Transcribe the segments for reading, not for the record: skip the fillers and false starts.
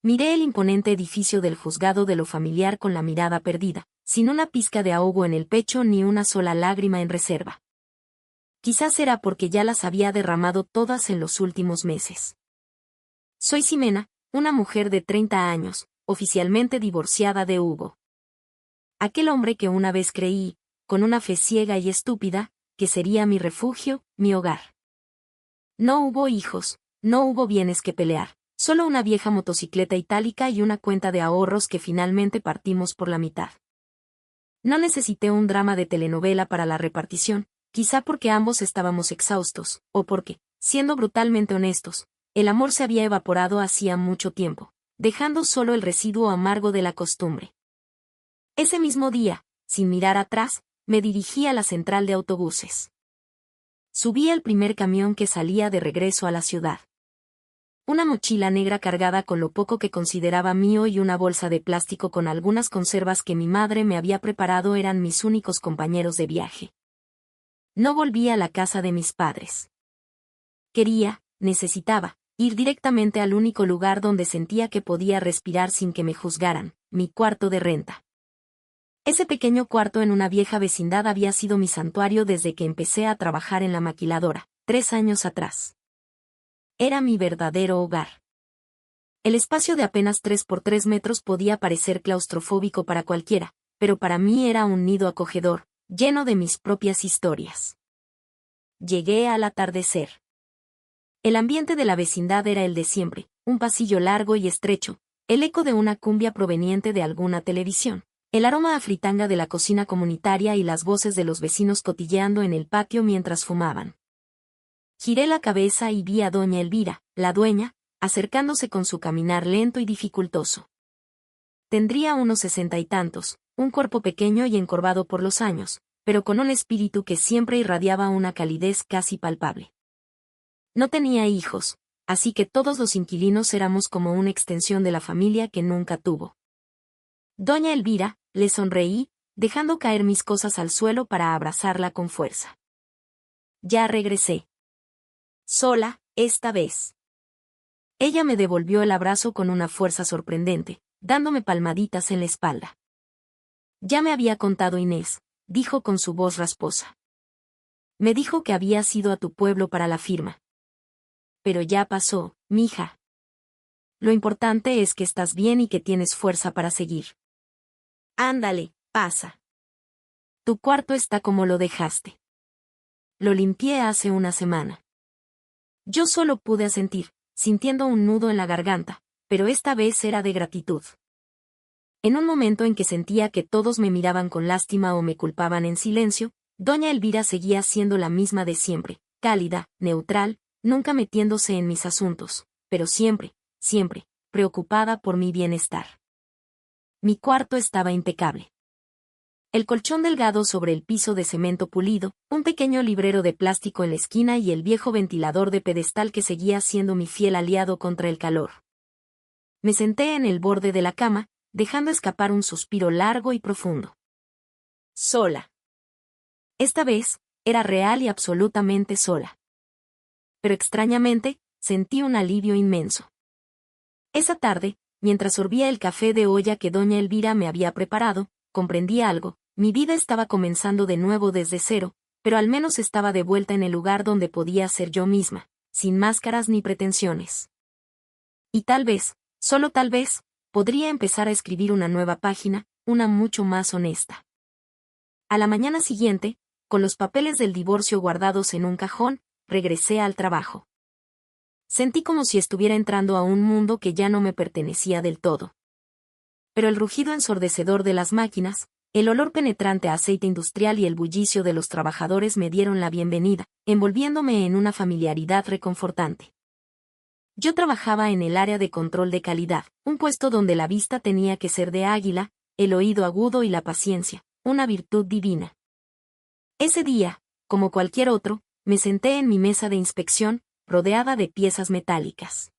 Miré el imponente edificio del juzgado de lo familiar con la mirada perdida, sin una pizca de ahogo en el pecho ni una sola lágrima en reserva. Quizás era porque ya las había derramado todas en los últimos meses. Soy Ximena, una mujer de 30 años, oficialmente divorciada de Hugo. Aquel hombre que una vez creí, con una fe ciega y estúpida, que sería mi refugio, mi hogar. No hubo hijos, no hubo bienes que pelear, solo una vieja motocicleta itálica y una cuenta de ahorros que finalmente partimos por la mitad. No necesité un drama de telenovela para la repartición, quizá porque ambos estábamos exhaustos, o porque, siendo brutalmente honestos, el amor se había evaporado hacía mucho tiempo, dejando solo el residuo amargo de la costumbre. Ese mismo día, sin mirar atrás, me dirigí a la central de autobuses. Subí al primer camión que salía de regreso a la ciudad. Una mochila negra cargada con lo poco que consideraba mío y una bolsa de plástico con algunas conservas que mi madre me había preparado eran mis únicos compañeros de viaje. No volví a la casa de mis padres. Necesitaba, ir directamente al único lugar donde sentía que podía respirar sin que me juzgaran, mi cuarto de renta. Ese pequeño cuarto en una vieja vecindad había sido mi santuario desde que empecé a trabajar en la maquiladora, 3 años atrás. Era mi verdadero hogar. El espacio de apenas 3 por 3 metros podía parecer claustrofóbico para cualquiera, pero para mí era un nido acogedor, lleno de mis propias historias. Llegué al atardecer. El ambiente de la vecindad era el de siempre, un pasillo largo y estrecho, el eco de una cumbia proveniente de alguna televisión, el aroma a fritanga de la cocina comunitaria y las voces de los vecinos cotilleando en el patio mientras fumaban. Giré la cabeza y vi a doña Elvira, la dueña, acercándose con su caminar lento y dificultoso. Tendría unos 60 y tantos, un cuerpo pequeño y encorvado por los años, pero con un espíritu que siempre irradiaba una calidez casi palpable. No tenía hijos, así que todos los inquilinos éramos como una extensión de la familia que nunca tuvo. Doña Elvira, le sonreí, dejando caer mis cosas al suelo para abrazarla con fuerza. Ya regresé. Sola, esta vez. Ella me devolvió el abrazo con una fuerza sorprendente, dándome palmaditas en la espalda. Ya me había contado Inés, dijo con su voz rasposa. Me dijo que habías ido a tu pueblo para la firma. Pero ya pasó, mija. Lo importante es que estás bien y que tienes fuerza para seguir. Ándale, pasa. Tu cuarto está como lo dejaste. Lo limpié hace una semana. Yo solo pude asentir, sintiendo un nudo en la garganta, pero esta vez era de gratitud. En un momento en que sentía que todos me miraban con lástima o me culpaban en silencio, doña Elvira seguía siendo la misma de siempre, cálida, neutral, nunca metiéndose en mis asuntos, pero siempre, preocupada por mi bienestar. Mi cuarto estaba impecable. El colchón delgado sobre el piso de cemento pulido, un pequeño librero de plástico en la esquina y el viejo ventilador de pedestal que seguía siendo mi fiel aliado contra el calor. Me senté en el borde de la cama, dejando escapar un suspiro largo y profundo. Sola. Esta vez, era real y absolutamente sola. Pero extrañamente, sentí un alivio inmenso. Esa tarde, mientras sorbía el café de olla que doña Elvira me había preparado, comprendí algo, mi vida estaba comenzando de nuevo desde cero, pero al menos estaba de vuelta en el lugar donde podía ser yo misma, sin máscaras ni pretensiones. Y tal vez, solo tal vez, podría empezar a escribir una nueva página, una mucho más honesta. A la mañana siguiente, con los papeles del divorcio guardados en un cajón, regresé al trabajo. Sentí como si estuviera entrando a un mundo que ya no me pertenecía del todo. Pero el rugido ensordecedor de las máquinas, el olor penetrante a aceite industrial y el bullicio de los trabajadores me dieron la bienvenida, envolviéndome en una familiaridad reconfortante. Yo trabajaba en el área de control de calidad, un puesto donde la vista tenía que ser de águila, el oído agudo y la paciencia, una virtud divina. Ese día, como cualquier otro, me senté en mi mesa de inspección, rodeada de piezas metálicas.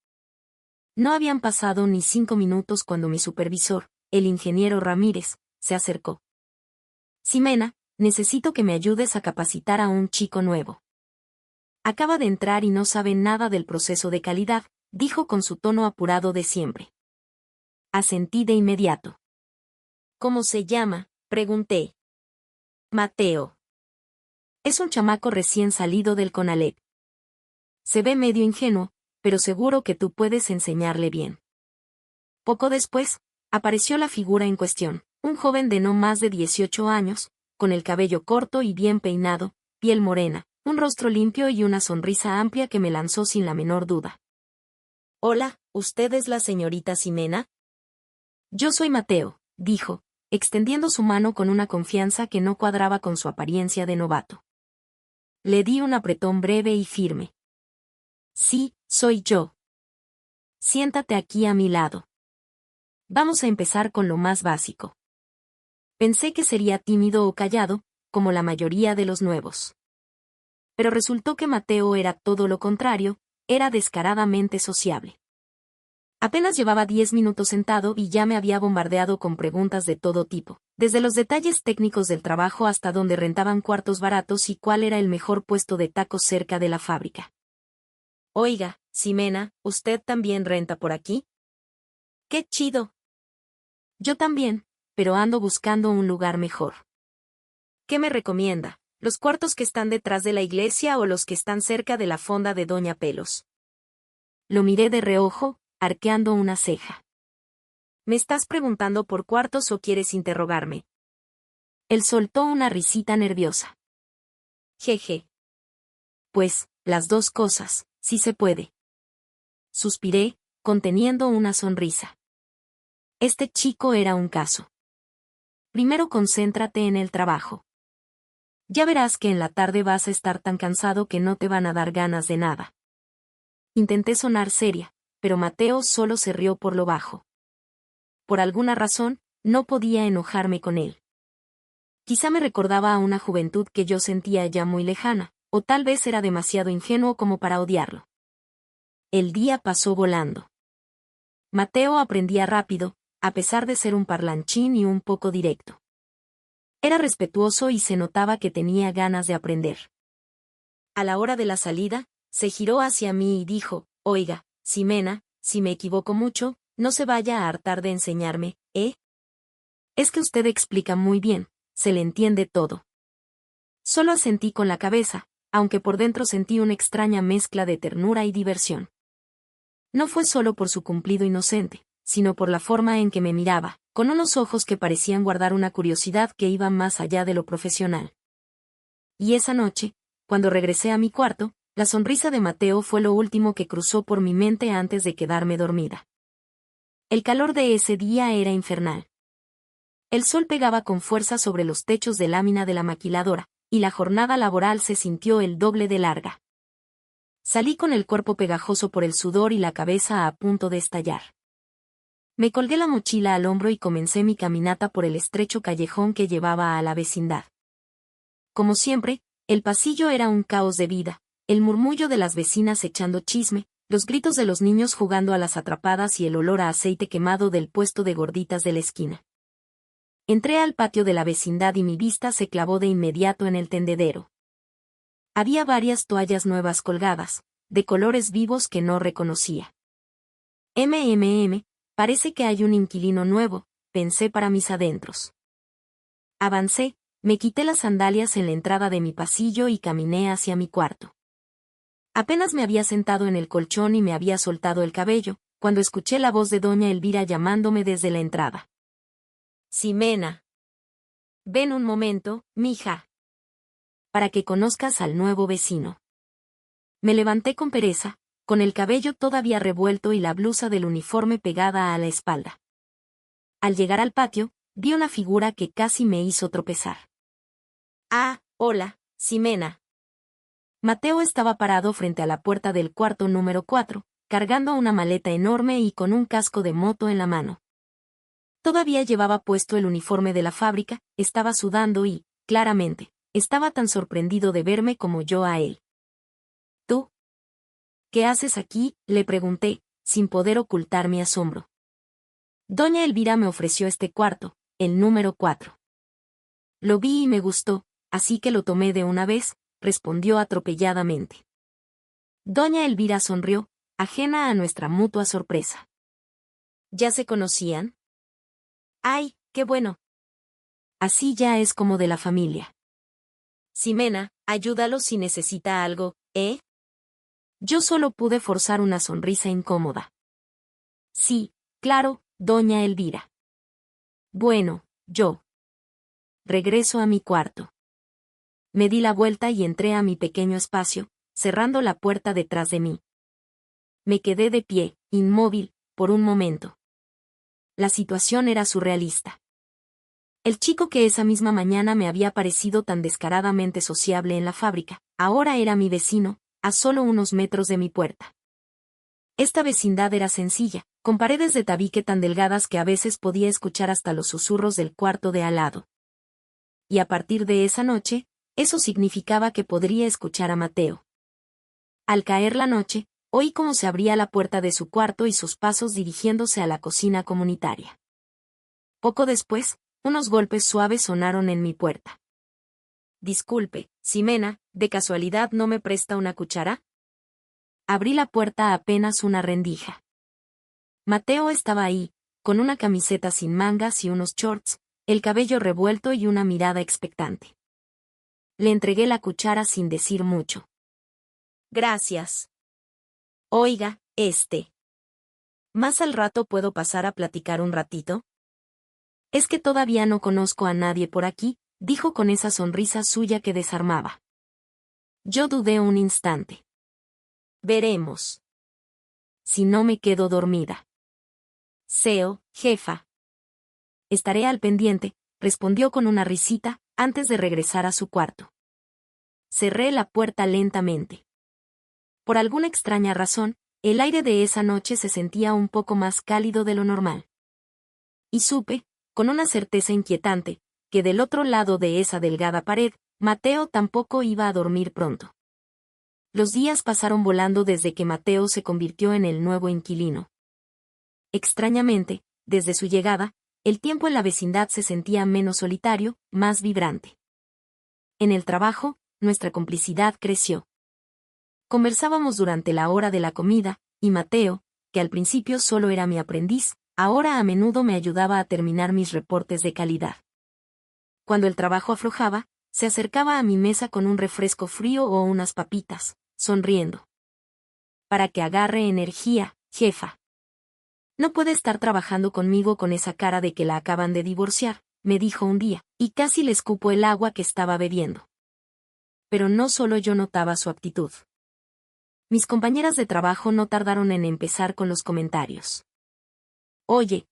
No habían pasado ni 5 minutos cuando mi supervisor, el ingeniero Ramírez, se acercó. Ximena, necesito que me ayudes a capacitar a un chico nuevo. Acaba de entrar y no sabe nada del proceso de calidad, dijo con su tono apurado de siempre. Asentí de inmediato. ¿Cómo se llama?, pregunté. Mateo. Es un chamaco recién salido del Conalep. Se ve medio ingenuo, pero seguro que tú puedes enseñarle bien. Poco después, apareció la figura en cuestión, un joven de no más de 18 años, con el cabello corto y bien peinado, piel morena, un rostro limpio y una sonrisa amplia que me lanzó sin la menor duda. Hola, ¿usted es la señorita Ximena? Yo soy Mateo, dijo, extendiendo su mano con una confianza que no cuadraba con su apariencia de novato. Le di un apretón breve y firme. Sí, soy yo. Siéntate aquí a mi lado. Vamos a empezar con lo más básico. Pensé que sería tímido o callado, como la mayoría de los nuevos. Pero resultó que Mateo era todo lo contrario, era descaradamente sociable. Apenas llevaba 10 minutos sentado y ya me había bombardeado con preguntas de todo tipo, desde los detalles técnicos del trabajo hasta dónde rentaban cuartos baratos y cuál era el mejor puesto de tacos cerca de la fábrica. Oiga, Ximena, ¿usted también renta por aquí? ¡Qué chido! Yo también, pero ando buscando un lugar mejor. ¿Qué me recomienda? ¿Los cuartos que están detrás de la iglesia o los que están cerca de la fonda de Doña Pelos? Lo miré de reojo, arqueando una ceja. ¿Me estás preguntando por cuartos o quieres interrogarme? Él soltó una risita nerviosa. Jeje. Pues, las dos cosas, si se puede. Suspiré, conteniendo una sonrisa. Este chico era un caso. Primero concéntrate en el trabajo. Ya verás que en la tarde vas a estar tan cansado que no te van a dar ganas de nada. Intenté sonar seria, pero Mateo solo se rió por lo bajo. Por alguna razón, no podía enojarme con él. Quizá me recordaba a una juventud que yo sentía ya muy lejana, o tal vez era demasiado ingenuo como para odiarlo. El día pasó volando. Mateo aprendía rápido, a pesar de ser un parlanchín y un poco directo. Era respetuoso y se notaba que tenía ganas de aprender. A la hora de la salida, se giró hacia mí y dijo, oiga, Ximena, si me equivoco mucho, no se vaya a hartar de enseñarme, ¿eh? Es que usted explica muy bien, se le entiende todo. Solo asentí con la cabeza, aunque por dentro sentí una extraña mezcla de ternura y diversión. No fue solo por su cumplido inocente, sino por la forma en que me miraba, con unos ojos que parecían guardar una curiosidad que iba más allá de lo profesional. Y esa noche, cuando regresé a mi cuarto, la sonrisa de Mateo fue lo último que cruzó por mi mente antes de quedarme dormida. El calor de ese día era infernal. El sol pegaba con fuerza sobre los techos de lámina de la maquiladora, y la jornada laboral se sintió el doble de larga. Salí con el cuerpo pegajoso por el sudor y la cabeza a punto de estallar. Me colgué la mochila al hombro y comencé mi caminata por el estrecho callejón que llevaba a la vecindad. Como siempre, el pasillo era un caos de vida, el murmullo de las vecinas echando chisme, los gritos de los niños jugando a las atrapadas y el olor a aceite quemado del puesto de gorditas de la esquina. Entré al patio de la vecindad y mi vista se clavó de inmediato en el tendedero. Había varias toallas nuevas colgadas, de colores vivos que no reconocía. Parece que hay un inquilino nuevo, pensé para mis adentros. Avancé, me quité las sandalias en la entrada de mi pasillo y caminé hacia mi cuarto. Apenas me había sentado en el colchón y me había soltado el cabello, cuando escuché la voz de doña Elvira llamándome desde la entrada. Ximena. Ven un momento, mija. Para que conozcas al nuevo vecino. Me levanté con pereza, con el cabello todavía revuelto y la blusa del uniforme pegada a la espalda. Al llegar al patio, vi una figura que casi me hizo tropezar. Ah, hola, Ximena. Mateo estaba parado frente a la puerta del cuarto número 4, cargando una maleta enorme y con un casco de moto en la mano. Todavía llevaba puesto el uniforme de la fábrica, estaba sudando y, claramente, estaba tan sorprendido de verme como yo a él. ¿Tú? ¿Qué haces aquí?, le pregunté, sin poder ocultar mi asombro. Doña Elvira me ofreció este cuarto, el número 4. Lo vi y me gustó, así que lo tomé de una vez, respondió atropelladamente. Doña Elvira sonrió, ajena a nuestra mutua sorpresa. ¿Ya se conocían? ¡Ay, qué bueno! Así ya es como de la familia. Ximena, ayúdalo si necesita algo, ¿eh? Yo solo pude forzar una sonrisa incómoda. Sí, claro, doña Elvira. Bueno, yo. Regreso a mi cuarto. Me di la vuelta y entré a mi pequeño espacio, cerrando la puerta detrás de mí. Me quedé de pie, inmóvil, por un momento. La situación era surrealista. El chico que esa misma mañana me había parecido tan descaradamente sociable en la fábrica, ahora era mi vecino, a solo unos metros de mi puerta. Esta vecindad era sencilla, con paredes de tabique tan delgadas que a veces podía escuchar hasta los susurros del cuarto de al lado. Y a partir de esa noche, eso significaba que podría escuchar a Mateo. Al caer la noche, oí cómo se abría la puerta de su cuarto y sus pasos dirigiéndose a la cocina comunitaria. Poco después, unos golpes suaves sonaron en mi puerta. Disculpe, Ximena, ¿de casualidad no me presta una cuchara? Abrí la puerta apenas una rendija. Mateo estaba ahí, con una camiseta sin mangas y unos shorts, el cabello revuelto y una mirada expectante. Le entregué la cuchara sin decir mucho. Gracias. Oiga, ¿más al rato puedo pasar a platicar un ratito? Es que todavía no conozco a nadie por aquí, dijo con esa sonrisa suya que desarmaba. Yo dudé un instante. Veremos. Si no me quedo dormida. Seo, jefa. Estaré al pendiente, respondió con una risita, antes de regresar a su cuarto. Cerré la puerta lentamente. Por alguna extraña razón, el aire de esa noche se sentía un poco más cálido de lo normal. Y supe, con una certeza inquietante, que del otro lado de esa delgada pared, Mateo tampoco iba a dormir pronto. Los días pasaron volando desde que Mateo se convirtió en el nuevo inquilino. Extrañamente, desde su llegada, el tiempo en la vecindad se sentía menos solitario, más vibrante. En el trabajo, nuestra complicidad creció. Conversábamos durante la hora de la comida, y Mateo, que al principio solo era mi aprendiz, ahora a menudo me ayudaba a terminar mis reportes de calidad. Cuando el trabajo aflojaba, se acercaba a mi mesa con un refresco frío o unas papitas, sonriendo. Para que agarre energía, jefa. No puede estar trabajando conmigo con esa cara de que la acaban de divorciar, me dijo un día, y casi le escupo el agua que estaba bebiendo. Pero no solo yo notaba su actitud. Mis compañeras de trabajo no tardaron en empezar con los comentarios. Oye,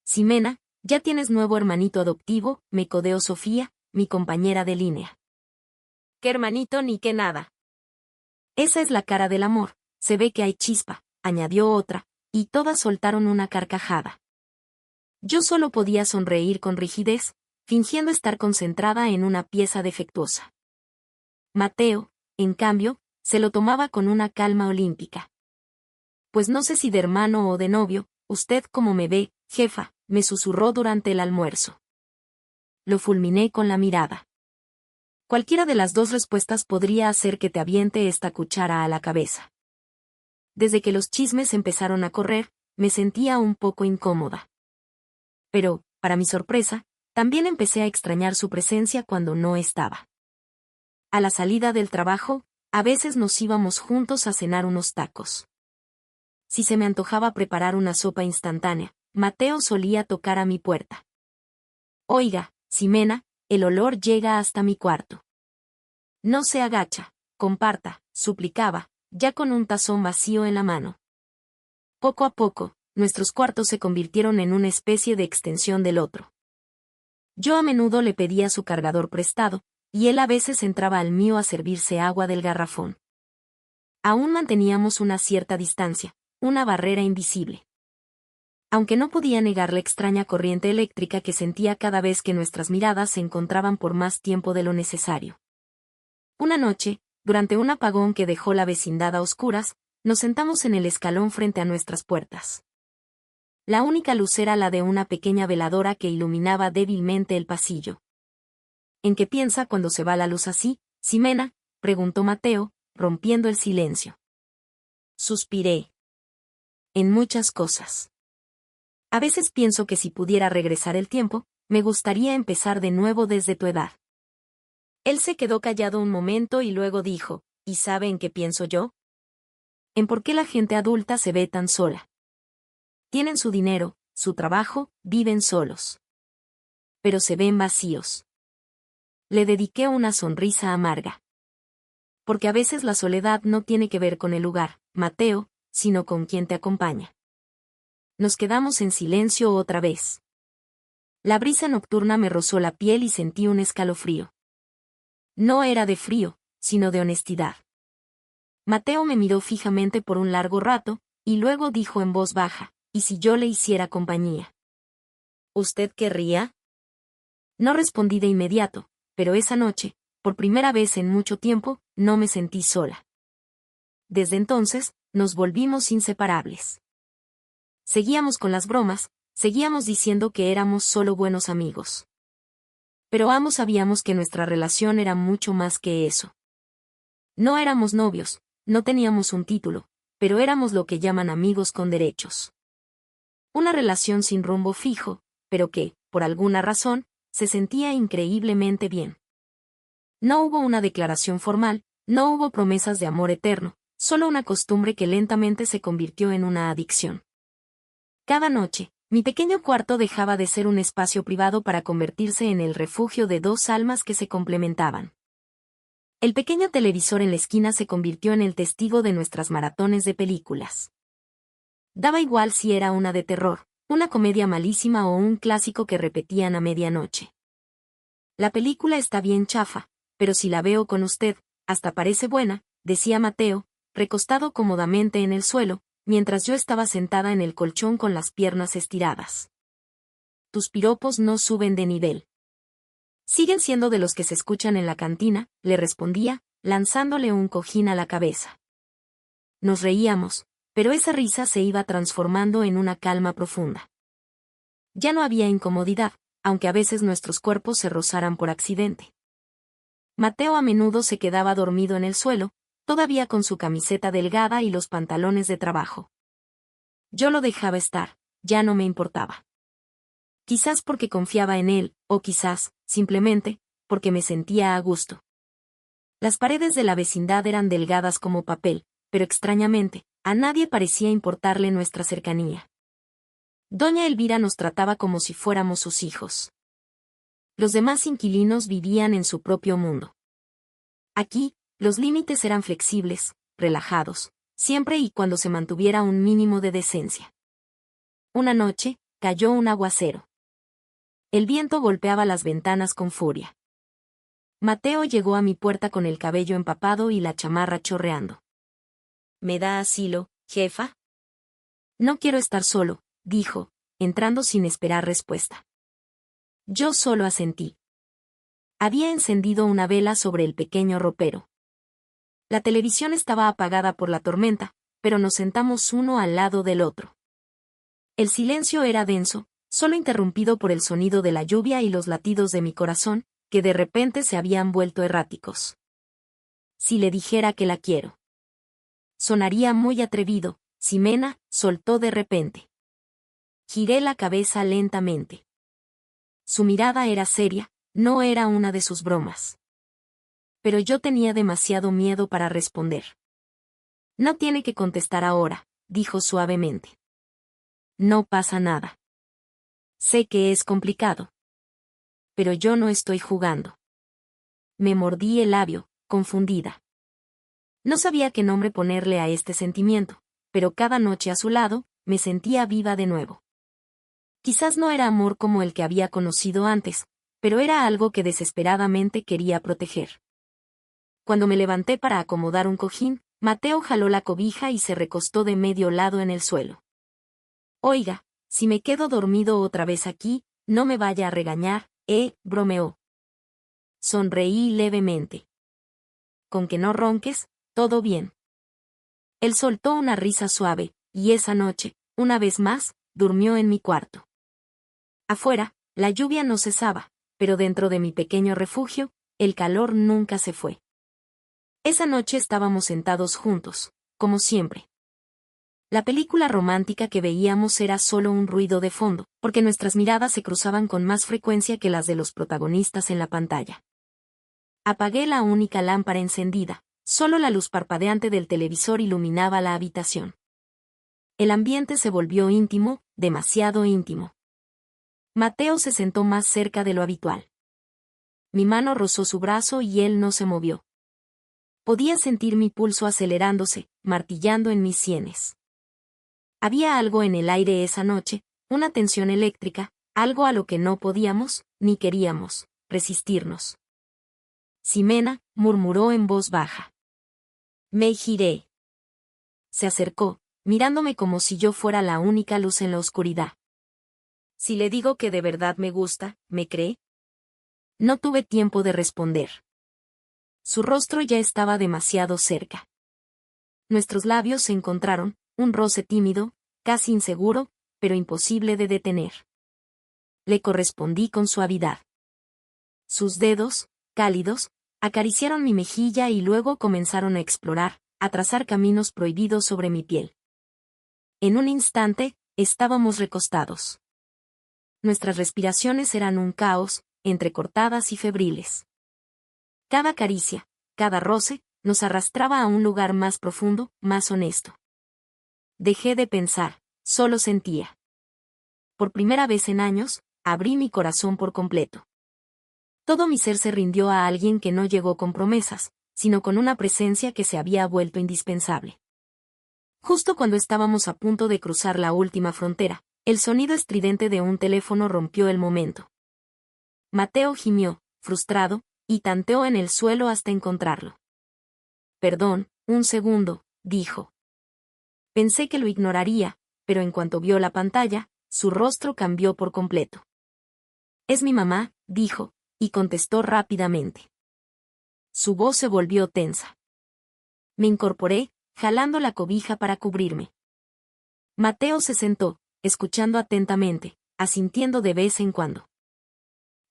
Ximena, ya tienes nuevo hermanito adoptivo, me codeó Sofía, mi compañera de línea. ¿Qué hermanito ni qué nada? Esa es la cara del amor, se ve que hay chispa, añadió otra, y todas soltaron una carcajada. Yo solo podía sonreír con rigidez, fingiendo estar concentrada en una pieza defectuosa. Mateo, en cambio, se lo tomaba con una calma olímpica. Pues no sé si de hermano o de novio, usted cómo me ve, jefa, me susurró durante el almuerzo. Lo fulminé con la mirada. Cualquiera de las dos respuestas podría hacer que te aviente esta cuchara a la cabeza. Desde que los chismes empezaron a correr, me sentía un poco incómoda. Pero, para mi sorpresa, también empecé a extrañar su presencia cuando no estaba. A la salida del trabajo, a veces nos íbamos juntos a cenar unos tacos. Si se me antojaba preparar una sopa instantánea, Mateo solía tocar a mi puerta. Oiga, Ximena, el olor llega hasta mi cuarto. No se agacha, comparta, suplicaba, ya con un tazón vacío en la mano. Poco a poco, nuestros cuartos se convirtieron en una especie de extensión del otro. Yo a menudo le pedía su cargador prestado, y él a veces entraba al mío a servirse agua del garrafón. Aún manteníamos una cierta distancia, una barrera invisible. Aunque no podía negar la extraña corriente eléctrica que sentía cada vez que nuestras miradas se encontraban por más tiempo de lo necesario. Una noche, durante un apagón que dejó la vecindad a oscuras, nos sentamos en el escalón frente a nuestras puertas. La única luz era la de una pequeña veladora que iluminaba débilmente el pasillo. ¿En qué piensa cuando se va la luz así, Ximena?, preguntó Mateo, rompiendo el silencio. Suspiré. En muchas cosas. A veces pienso que si pudiera regresar el tiempo, me gustaría empezar de nuevo desde tu edad. Él se quedó callado un momento y luego dijo, ¿y sabe en qué pienso yo? En por qué la gente adulta se ve tan sola. Tienen su dinero, su trabajo, viven solos. Pero se ven vacíos. Le dediqué una sonrisa amarga. Porque a veces la soledad no tiene que ver con el lugar, Mateo, sino con quien te acompaña. Nos quedamos en silencio otra vez. La brisa nocturna me rozó la piel y sentí un escalofrío. No era de frío, sino de honestidad. Mateo me miró fijamente por un largo rato, y luego dijo en voz baja, ¿y si yo le hiciera compañía? ¿Usted querría? No respondí de inmediato, pero esa noche, por primera vez en mucho tiempo, no me sentí sola. Desde entonces, nos volvimos inseparables. Seguíamos con las bromas, seguíamos diciendo que éramos solo buenos amigos. Pero ambos sabíamos que nuestra relación era mucho más que eso. No éramos novios, no teníamos un título, pero éramos lo que llaman amigos con derechos. Una relación sin rumbo fijo, pero que, por alguna razón, se sentía increíblemente bien. No hubo una declaración formal, no hubo promesas de amor eterno, solo una costumbre que lentamente se convirtió en una adicción. Cada noche, mi pequeño cuarto dejaba de ser un espacio privado para convertirse en el refugio de dos almas que se complementaban. El pequeño televisor en la esquina se convirtió en el testigo de nuestras maratones de películas. Daba igual si era una de terror, una comedia malísima o un clásico que repetían a medianoche. La película está bien chafa, pero si la veo con usted, hasta parece buena, decía Mateo, recostado cómodamente en el suelo, mientras yo estaba sentada en el colchón con las piernas estiradas. Tus piropos no suben de nivel. Siguen siendo de los que se escuchan en la cantina, le respondía, lanzándole un cojín a la cabeza. Nos reíamos, pero esa risa se iba transformando en una calma profunda. Ya no había incomodidad, aunque a veces nuestros cuerpos se rozaran por accidente. Mateo a menudo se quedaba dormido en el suelo, todavía con su camiseta delgada y los pantalones de trabajo. Yo lo dejaba estar, ya no me importaba. Quizás porque confiaba en él, o quizás, simplemente, porque me sentía a gusto. Las paredes de la vecindad eran delgadas como papel, pero extrañamente, a nadie parecía importarle nuestra cercanía. Doña Elvira nos trataba como si fuéramos sus hijos. Los demás inquilinos vivían en su propio mundo. Aquí, los límites eran flexibles, relajados, siempre y cuando se mantuviera un mínimo de decencia. Una noche, cayó un aguacero. El viento golpeaba las ventanas con furia. Mateo llegó a mi puerta con el cabello empapado y la chamarra chorreando. ¿Me da asilo, jefa? No quiero estar solo, dijo, entrando sin esperar respuesta. Yo solo asentí. Había encendido una vela sobre el pequeño ropero. La televisión estaba apagada por la tormenta, pero nos sentamos uno al lado del otro. El silencio era denso, solo interrumpido por el sonido de la lluvia y los latidos de mi corazón, que de repente se habían vuelto erráticos. Si le dijera que la quiero. Sonaría muy atrevido, Ximena, soltó de repente. Giré la cabeza lentamente. Su mirada era seria, no era una de sus bromas. Pero yo tenía demasiado miedo para responder. No tiene que contestar ahora, dijo suavemente. No pasa nada. Sé que es complicado. Pero yo no estoy jugando. Me mordí el labio, confundida. No sabía qué nombre ponerle a este sentimiento, pero cada noche a su lado, me sentía viva de nuevo. Quizás no era amor como el que había conocido antes, pero era algo que desesperadamente quería proteger. Cuando me levanté para acomodar un cojín, Mateo jaló la cobija y se recostó de medio lado en el suelo. Oiga, si me quedo dormido otra vez aquí, no me vaya a regañar, bromeó. Sonreí levemente. Con que no ronques, todo bien. Él soltó una risa suave, y esa noche, una vez más, durmió en mi cuarto. Afuera, la lluvia no cesaba, pero dentro de mi pequeño refugio, el calor nunca se fue. Esa noche estábamos sentados juntos, como siempre. La película romántica que veíamos era solo un ruido de fondo, porque nuestras miradas se cruzaban con más frecuencia que las de los protagonistas en la pantalla. Apagué la única lámpara encendida, solo la luz parpadeante del televisor iluminaba la habitación. El ambiente se volvió íntimo, demasiado íntimo. Mateo se sentó más cerca de lo habitual. Mi mano rozó su brazo y él no se movió. Podía sentir mi pulso acelerándose, martillando en mis sienes. Había algo en el aire esa noche, una tensión eléctrica, algo a lo que no podíamos, ni queríamos, resistirnos. Ximena, murmuró en voz baja. Me giré. Se acercó, mirándome como si yo fuera la única luz en la oscuridad. Si le digo que de verdad me gusta, ¿me cree? No tuve tiempo de responder. Su rostro ya estaba demasiado cerca. Nuestros labios se encontraron, un roce tímido, casi inseguro, pero imposible de detener. Le correspondí con suavidad. Sus dedos, cálidos, acariciaron mi mejilla y luego comenzaron a explorar, a trazar caminos prohibidos sobre mi piel. En un instante, estábamos recostados. Nuestras respiraciones eran un caos, entrecortadas y febriles. Cada caricia, cada roce, nos arrastraba a un lugar más profundo, más honesto. Dejé de pensar, solo sentía. Por primera vez en años, abrí mi corazón por completo. Todo mi ser se rindió a alguien que no llegó con promesas, sino con una presencia que se había vuelto indispensable. Justo cuando estábamos a punto de cruzar la última frontera, el sonido estridente de un teléfono rompió el momento. Mateo gimió, frustrado, y tanteó en el suelo hasta encontrarlo. Perdón, un segundo, dijo. Pensé que lo ignoraría, pero en cuanto vio la pantalla, su rostro cambió por completo. Es mi mamá, dijo, y contestó rápidamente. Su voz se volvió tensa. Me incorporé, jalando la cobija para cubrirme. Mateo se sentó, escuchando atentamente, asintiendo de vez en cuando.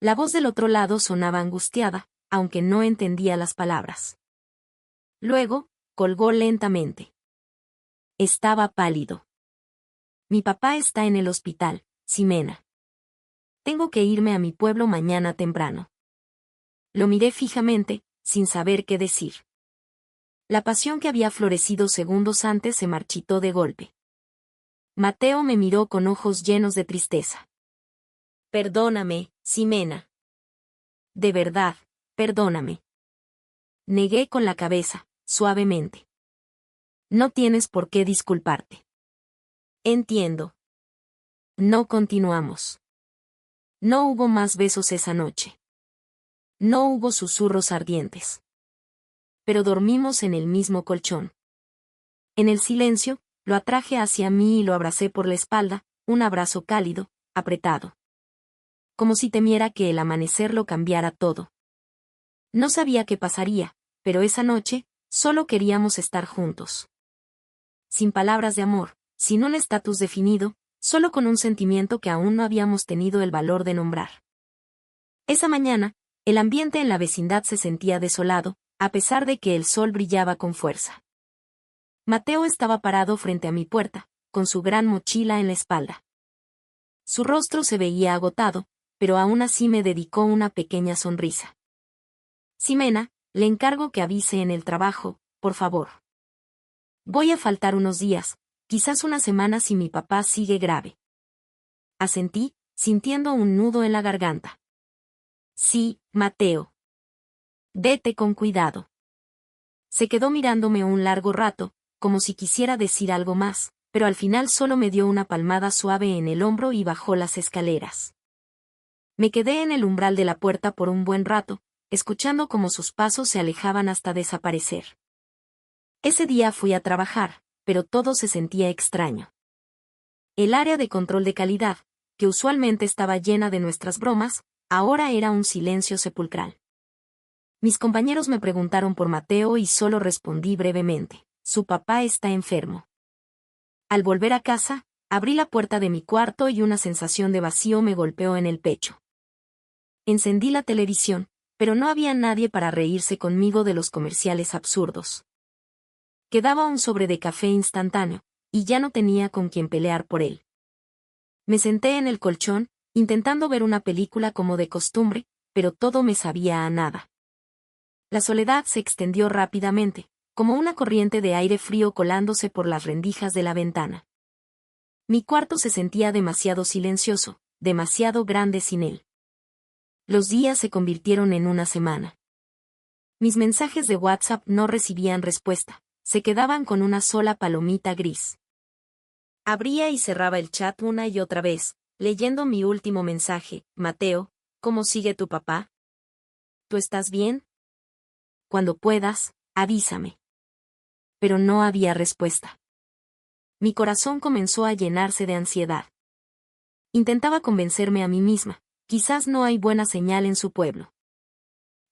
La voz del otro lado sonaba angustiada, aunque no entendía las palabras. Luego, colgó lentamente. Estaba pálido. Mi papá está en el hospital, Ximena. Tengo que irme a mi pueblo mañana temprano. Lo miré fijamente, sin saber qué decir. La pasión que había florecido segundos antes se marchitó de golpe. Mateo me miró con ojos llenos de tristeza. Perdóname, Ximena. De verdad, perdóname. Negué con la cabeza, suavemente. No tienes por qué disculparte. Entiendo. No continuamos. No hubo más besos esa noche. No hubo susurros ardientes. Pero dormimos en el mismo colchón. En el silencio, lo atraje hacia mí y lo abracé por la espalda, un abrazo cálido, apretado. Como si temiera que el amanecer lo cambiara todo. No sabía qué pasaría, pero esa noche, solo queríamos estar juntos. Sin palabras de amor, sin un estatus definido, solo con un sentimiento que aún no habíamos tenido el valor de nombrar. Esa mañana, el ambiente en la vecindad se sentía desolado, a pesar de que el sol brillaba con fuerza. Mateo estaba parado frente a mi puerta, con su gran mochila en la espalda. Su rostro se veía agotado, pero aún así me dedicó una pequeña sonrisa. Ximena, le encargo que avise en el trabajo, por favor. Voy a faltar unos días, quizás una semana si mi papá sigue grave. Asentí, sintiendo un nudo en la garganta. Sí, Mateo. Vete con cuidado. Se quedó mirándome un largo rato, como si quisiera decir algo más, pero al final solo me dio una palmada suave en el hombro y bajó las escaleras. Me quedé en el umbral de la puerta por un buen rato, escuchando cómo sus pasos se alejaban hasta desaparecer. Ese día fui a trabajar, pero todo se sentía extraño. El área de control de calidad, que usualmente estaba llena de nuestras bromas, ahora era un silencio sepulcral. Mis compañeros me preguntaron por Mateo y solo respondí brevemente: su papá está enfermo. Al volver a casa, abrí la puerta de mi cuarto y una sensación de vacío me golpeó en el pecho. Encendí la televisión, pero no había nadie para reírse conmigo de los comerciales absurdos. Quedaba un sobre de café instantáneo, y ya no tenía con quien pelear por él. Me senté en el colchón, intentando ver una película como de costumbre, pero todo me sabía a nada. La soledad se extendió rápidamente, como una corriente de aire frío colándose por las rendijas de la ventana. Mi cuarto se sentía demasiado silencioso, demasiado grande sin él. Los días se convirtieron en una semana. Mis mensajes de WhatsApp no recibían respuesta, se quedaban con una sola palomita gris. Abría y cerraba el chat una y otra vez, leyendo mi último mensaje: Mateo, ¿cómo sigue tu papá? ¿Tú estás bien? Cuando puedas, avísame. Pero no había respuesta. Mi corazón comenzó a llenarse de ansiedad. Intentaba convencerme a mí misma, quizás no hay buena señal en su pueblo.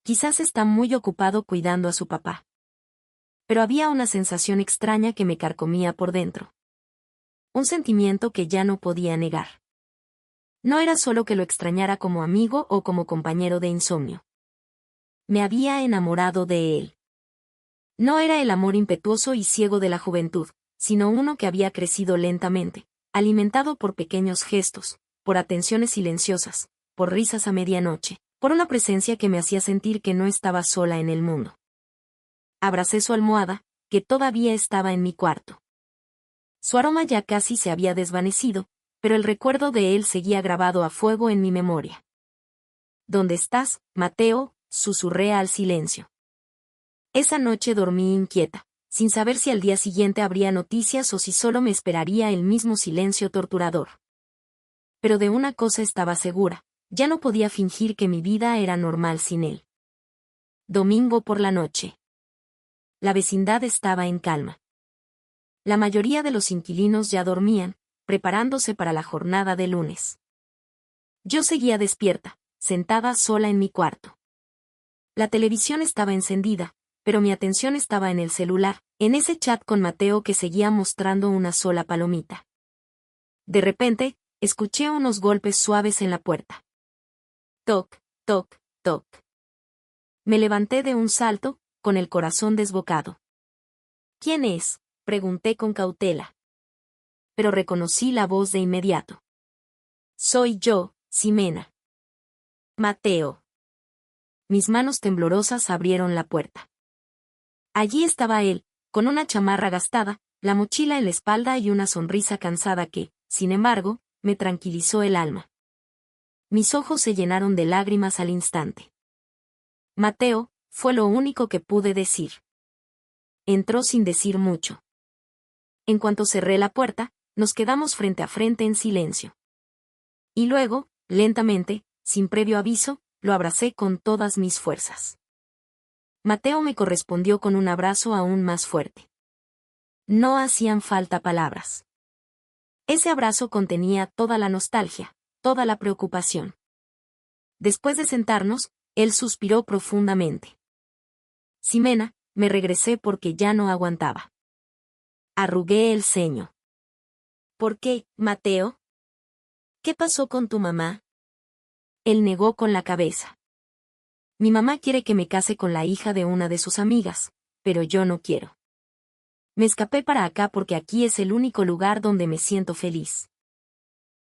Quizás está muy ocupado cuidando a su papá. Pero había una sensación extraña que me carcomía por dentro. Un sentimiento que ya no podía negar. No era solo que lo extrañara como amigo o como compañero de insomnio. Me había enamorado de él. No era el amor impetuoso y ciego de la juventud, sino uno que había crecido lentamente, alimentado por pequeños gestos, por atenciones silenciosas, por risas a medianoche, por una presencia que me hacía sentir que no estaba sola en el mundo. Abracé su almohada, que todavía estaba en mi cuarto. Su aroma ya casi se había desvanecido, pero el recuerdo de él seguía grabado a fuego en mi memoria. ¿Dónde estás, Mateo?, susurré al silencio. Esa noche dormí inquieta, sin saber si al día siguiente habría noticias o si solo me esperaría el mismo silencio torturador. Pero de una cosa estaba segura, ya no podía fingir que mi vida era normal sin él. Domingo por la noche. La vecindad estaba en calma. La mayoría de los inquilinos ya dormían, preparándose para la jornada de lunes. Yo seguía despierta, sentada sola en mi cuarto. La televisión estaba encendida, pero mi atención estaba en el celular, en ese chat con Mateo que seguía mostrando una sola palomita. De repente, escuché unos golpes suaves en la puerta. Toc, toc, toc. Me levanté de un salto, con el corazón desbocado. ¿Quién es?, pregunté con cautela. Pero reconocí la voz de inmediato. Soy yo, Ximena. Mateo. Mis manos temblorosas abrieron la puerta. Allí estaba él, con una chamarra gastada, la mochila en la espalda y una sonrisa cansada que, sin embargo, me tranquilizó el alma. Mis ojos se llenaron de lágrimas al instante. Mateo, fue lo único que pude decir. Entró sin decir mucho. En cuanto cerré la puerta, nos quedamos frente a frente en silencio. Y luego, lentamente, sin previo aviso, lo abracé con todas mis fuerzas. Mateo me correspondió con un abrazo aún más fuerte. No hacían falta palabras. Ese abrazo contenía toda la nostalgia, toda la preocupación. Después de sentarnos, él suspiró profundamente. Ximena, me regresé porque ya no aguantaba. Arrugué el ceño. ¿Por qué, Mateo? ¿Qué pasó con tu mamá? Él negó con la cabeza. Mi mamá quiere que me case con la hija de una de sus amigas, pero yo no quiero. Me escapé para acá porque aquí es el único lugar donde me siento feliz.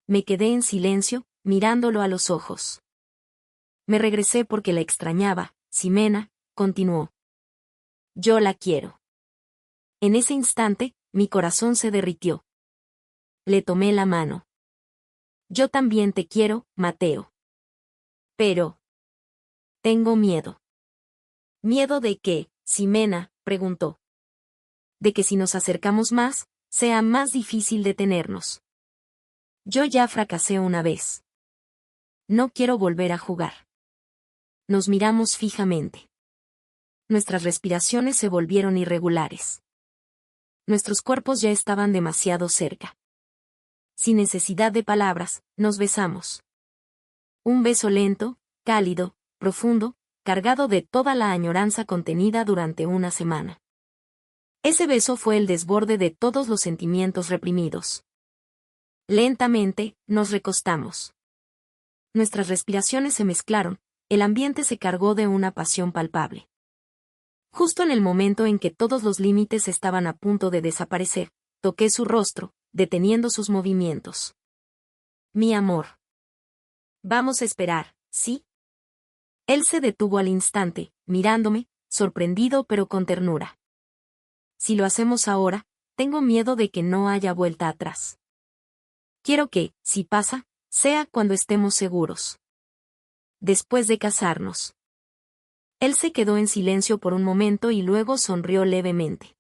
Me quedé en silencio, mirándolo a los ojos. Me regresé porque la extrañaba, Ximena, continuó. Yo la quiero. En ese instante, mi corazón se derritió. Le tomé la mano. Yo también te quiero, Mateo. Pero... tengo miedo. ¿Miedo de qué, Ximena?, preguntó. De que si nos acercamos más, sea más difícil detenernos. Yo ya fracasé una vez. No quiero volver a jugar. Nos miramos fijamente. Nuestras respiraciones se volvieron irregulares. Nuestros cuerpos ya estaban demasiado cerca. Sin necesidad de palabras, nos besamos. Un beso lento, cálido, profundo, cargado de toda la añoranza contenida durante una semana. Ese beso fue el desborde de todos los sentimientos reprimidos. Lentamente, nos recostamos. Nuestras respiraciones se mezclaron, el ambiente se cargó de una pasión palpable. Justo en el momento en que todos los límites estaban a punto de desaparecer, toqué su rostro, deteniendo sus movimientos. Mi amor. Vamos a esperar, ¿sí? Él se detuvo al instante, mirándome, sorprendido pero con ternura. Si lo hacemos ahora, tengo miedo de que no haya vuelta atrás. Quiero que, si pasa, sea cuando estemos seguros. Después de casarnos. Él se quedó en silencio por un momento y luego sonrió levemente.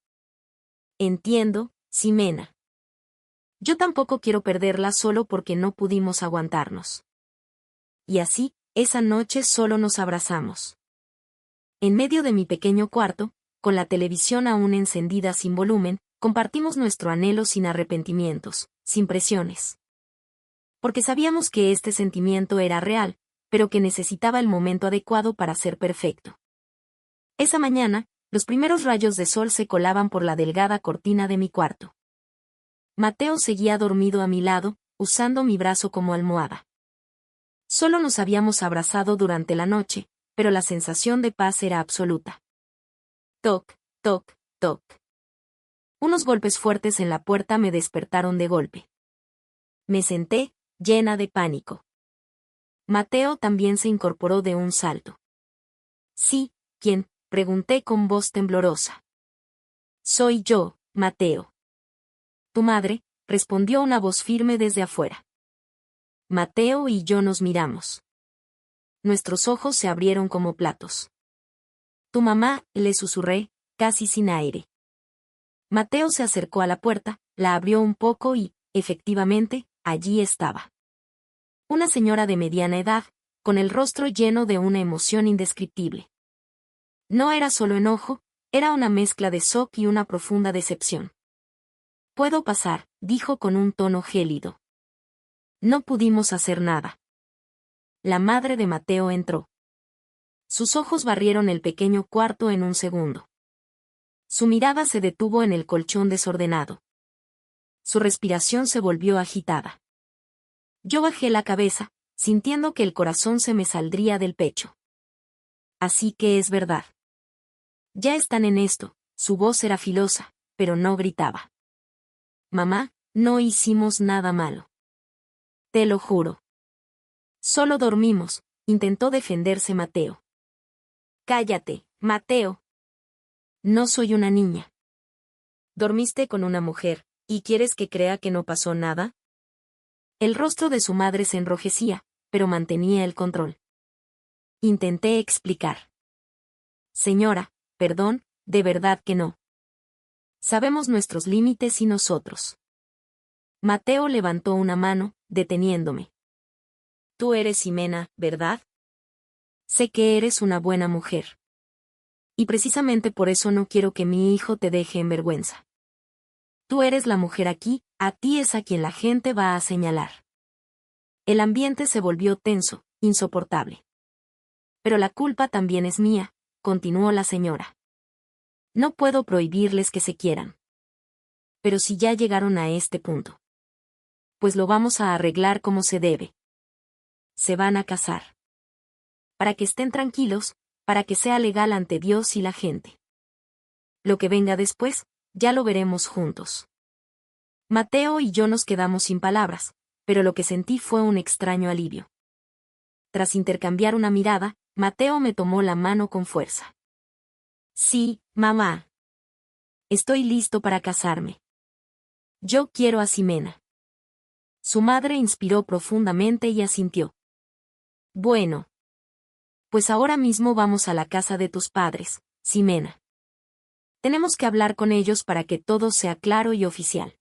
Entiendo, Ximena. Yo tampoco quiero perderla solo porque no pudimos aguantarnos. Y así, esa noche solo nos abrazamos. En medio de mi pequeño cuarto, con la televisión aún encendida sin volumen, compartimos nuestro anhelo sin arrepentimientos, sin presiones. Porque sabíamos que este sentimiento era real, pero que necesitaba el momento adecuado para ser perfecto. Esa mañana, los primeros rayos de sol se colaban por la delgada cortina de mi cuarto. Mateo seguía dormido a mi lado, usando mi brazo como almohada. Solo nos habíamos abrazado durante la noche, pero la sensación de paz era absoluta. Toc, toc, toc. Unos golpes fuertes en la puerta me despertaron de golpe. Me senté, llena de pánico. Mateo también se incorporó de un salto. Sí, ¿quién? Pregunté con voz temblorosa. Soy yo, Mateo. Tu madre, respondió una voz firme desde afuera. Mateo y yo nos miramos. Nuestros ojos se abrieron como platos. Tu mamá, le susurré, casi sin aire. Mateo se acercó a la puerta, la abrió un poco y, efectivamente, allí estaba. Una señora de mediana edad, con el rostro lleno de una emoción indescriptible. No era solo enojo, era una mezcla de shock y una profunda decepción. Puedo pasar, dijo con un tono gélido. No pudimos hacer nada. La madre de Mateo entró. Sus ojos barrieron el pequeño cuarto en un segundo. Su mirada se detuvo en el colchón desordenado. Su respiración se volvió agitada. Yo bajé la cabeza, sintiendo que el corazón se me saldría del pecho. Así que es verdad. Ya están en esto, su voz era filosa, pero no gritaba. Mamá, no hicimos nada malo. Te lo juro. Solo dormimos, intentó defenderse Mateo. Cállate, Mateo. No soy una niña. Dormiste con una mujer, ¿y quieres que crea que no pasó nada? El rostro de su madre se enrojecía, pero mantenía el control. Intenté explicar. Señora, perdón, de verdad que no. Sabemos nuestros límites y nosotros. Mateo levantó una mano, deteniéndome. Tú eres Ximena, ¿verdad? Sé que eres una buena mujer. Y precisamente por eso no quiero que mi hijo te deje en vergüenza. Tú eres la mujer aquí, a ti es a quien la gente va a señalar. El ambiente se volvió tenso, insoportable. Pero la culpa también es mía, continuó la señora. No puedo prohibirles que se quieran. Pero si ya llegaron a este punto, pues lo vamos a arreglar como se debe. Se van a casar. Para que estén tranquilos, para que sea legal ante Dios y la gente. Lo que venga después, ya lo veremos juntos. Mateo y yo nos quedamos sin palabras, pero lo que sentí fue un extraño alivio. Tras intercambiar una mirada, Mateo me tomó la mano con fuerza. Sí, mamá. Estoy listo para casarme. Yo quiero a Ximena. Su madre inspiró profundamente y asintió. Bueno. Pues ahora mismo vamos a la casa de tus padres, Ximena. Tenemos que hablar con ellos para que todo sea claro y oficial.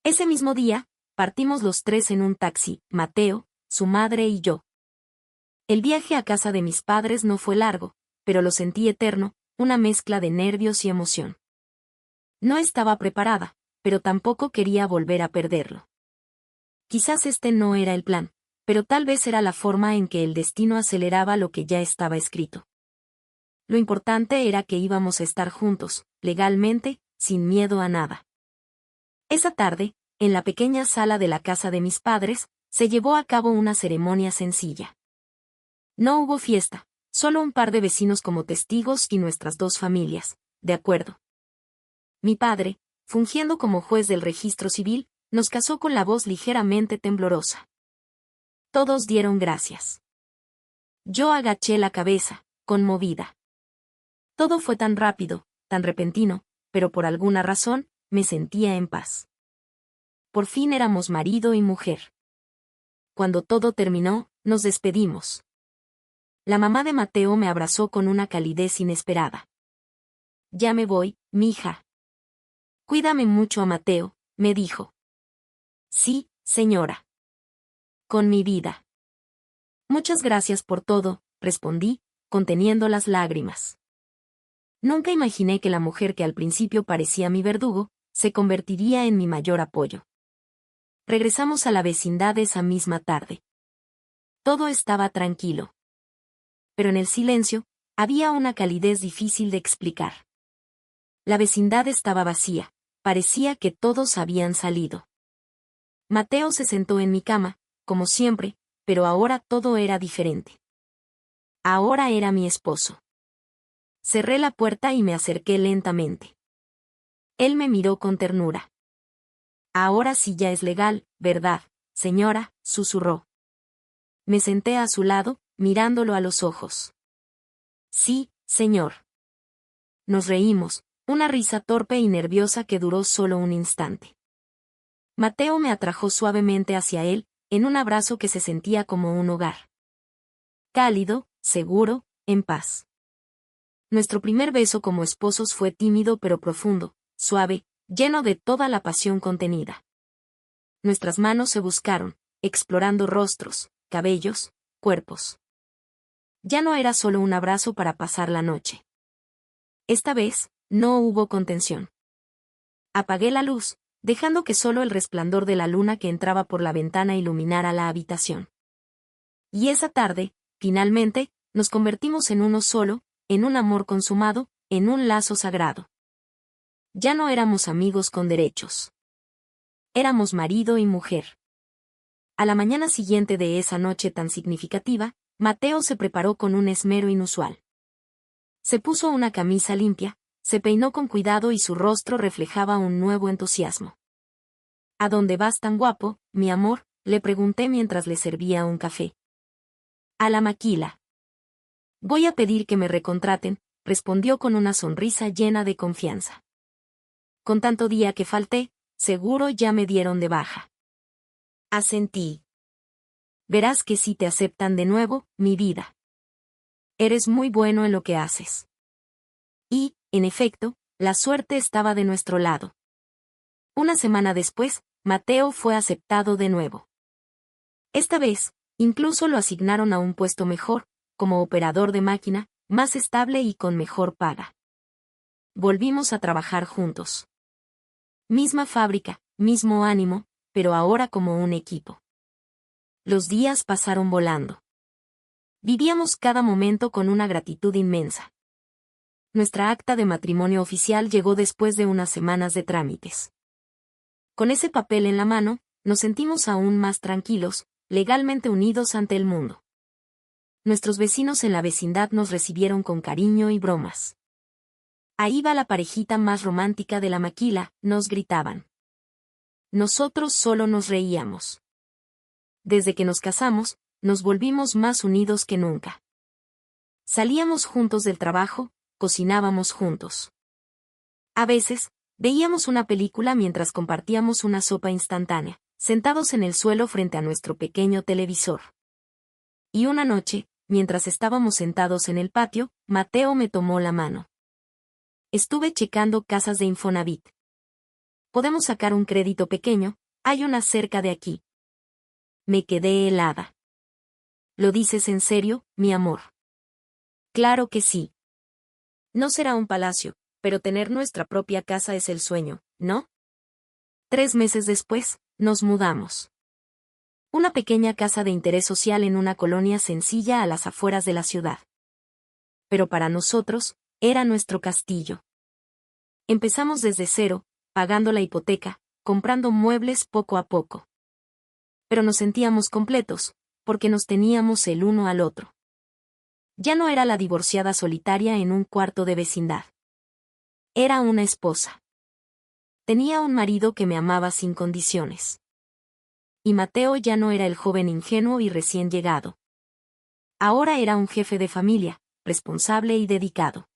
Ese mismo día, partimos los tres en un taxi, Mateo, su madre y yo. El viaje a casa de mis padres no fue largo, pero lo sentí eterno, una mezcla de nervios y emoción. No estaba preparada, pero tampoco quería volver a perderlo. Quizás este no era el plan, pero tal vez era la forma en que el destino aceleraba lo que ya estaba escrito. Lo importante era que íbamos a estar juntos, legalmente, sin miedo a nada. Esa tarde, en la pequeña sala de la casa de mis padres, se llevó a cabo una ceremonia sencilla. No hubo fiesta, solo un par de vecinos como testigos y nuestras dos familias, de acuerdo. Mi padre, fungiendo como juez del registro civil, nos casó con la voz ligeramente temblorosa. Todos dieron gracias. Yo agaché la cabeza, conmovida. Todo fue tan rápido, tan repentino, pero por alguna razón, me sentía en paz. Por fin éramos marido y mujer. Cuando todo terminó, nos despedimos. La mamá de Mateo me abrazó con una calidez inesperada. Ya me voy, mija. Cuídame mucho a Mateo, me dijo. Sí, señora. Con mi vida. Muchas gracias por todo, respondí, conteniendo las lágrimas. Nunca imaginé que la mujer que al principio parecía mi verdugo, se convertiría en mi mayor apoyo. Regresamos a la vecindad esa misma tarde. Todo estaba tranquilo. Pero en el silencio, había una calidez difícil de explicar. La vecindad estaba vacía, parecía que todos habían salido. Mateo se sentó en mi cama, como siempre, pero ahora todo era diferente. Ahora era mi esposo. Cerré la puerta y me acerqué lentamente. Él me miró con ternura. Ahora sí ya es legal, ¿verdad, señora?, susurró. Me senté a su lado, mirándolo a los ojos. Sí, señor. Nos reímos, una risa torpe y nerviosa que duró solo un instante. Mateo me atrajo suavemente hacia él, en un abrazo que se sentía como un hogar. Cálido, seguro, en paz. Nuestro primer beso como esposos fue tímido pero profundo, suave, lleno de toda la pasión contenida. Nuestras manos se buscaron, explorando rostros, cabellos, cuerpos. Ya no era solo un abrazo para pasar la noche. Esta vez, no hubo contención. Apagué la luz, dejando que solo el resplandor de la luna que entraba por la ventana iluminara la habitación. Y esa tarde, finalmente, nos convertimos en uno solo, en un amor consumado, en un lazo sagrado. Ya no éramos amigos con derechos. Éramos marido y mujer. A la mañana siguiente de esa noche tan significativa, Mateo se preparó con un esmero inusual. Se puso una camisa limpia, se peinó con cuidado y su rostro reflejaba un nuevo entusiasmo. ¿A dónde vas tan guapo, mi amor?, le pregunté mientras le servía un café. A la maquila. Voy a pedir que me recontraten, respondió con una sonrisa llena de confianza. Con tanto día que falté, seguro ya me dieron de baja. Asentí. Verás que sí te aceptan de nuevo, mi vida. Eres muy bueno en lo que haces. Y, en efecto, la suerte estaba de nuestro lado. Una semana después, Mateo fue aceptado de nuevo. Esta vez, incluso lo asignaron a un puesto mejor, como operador de máquina, más estable y con mejor paga. Volvimos a trabajar juntos. Misma fábrica, mismo ánimo, pero ahora como un equipo. Los días pasaron volando. Vivíamos cada momento con una gratitud inmensa. Nuestra acta de matrimonio oficial llegó después de unas semanas de trámites. Con ese papel en la mano, nos sentimos aún más tranquilos, legalmente unidos ante el mundo. Nuestros vecinos en la vecindad nos recibieron con cariño y bromas. Ahí va la parejita más romántica de la maquila, nos gritaban. Nosotros solo nos reíamos. Desde que nos casamos, nos volvimos más unidos que nunca. Salíamos juntos del trabajo, cocinábamos juntos. A veces, veíamos una película mientras compartíamos una sopa instantánea, sentados en el suelo frente a nuestro pequeño televisor. Y una noche, mientras estábamos sentados en el patio, Mateo me tomó la mano. Estuve checando casas de Infonavit. Podemos sacar un crédito pequeño, hay una cerca de aquí. Me quedé helada. ¿Lo dices en serio, mi amor? Claro que sí. No será un palacio, pero tener nuestra propia casa es el sueño, ¿no? 3 meses después, nos mudamos. Una pequeña casa de interés social en una colonia sencilla a las afueras de la ciudad. Pero para nosotros, era nuestro castillo. Empezamos desde cero, pagando la hipoteca, comprando muebles poco a poco. Pero nos sentíamos completos, porque nos teníamos el uno al otro. Ya no era la divorciada solitaria en un cuarto de vecindad. Era una esposa. Tenía un marido que me amaba sin condiciones. Y Mateo ya no era el joven ingenuo y recién llegado. Ahora era un jefe de familia, responsable y dedicado.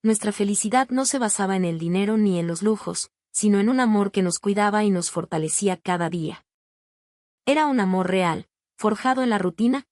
Nuestra felicidad no se basaba en el dinero ni en los lujos, sino en un amor que nos cuidaba y nos fortalecía cada día. Era un amor real, forjado en la rutina,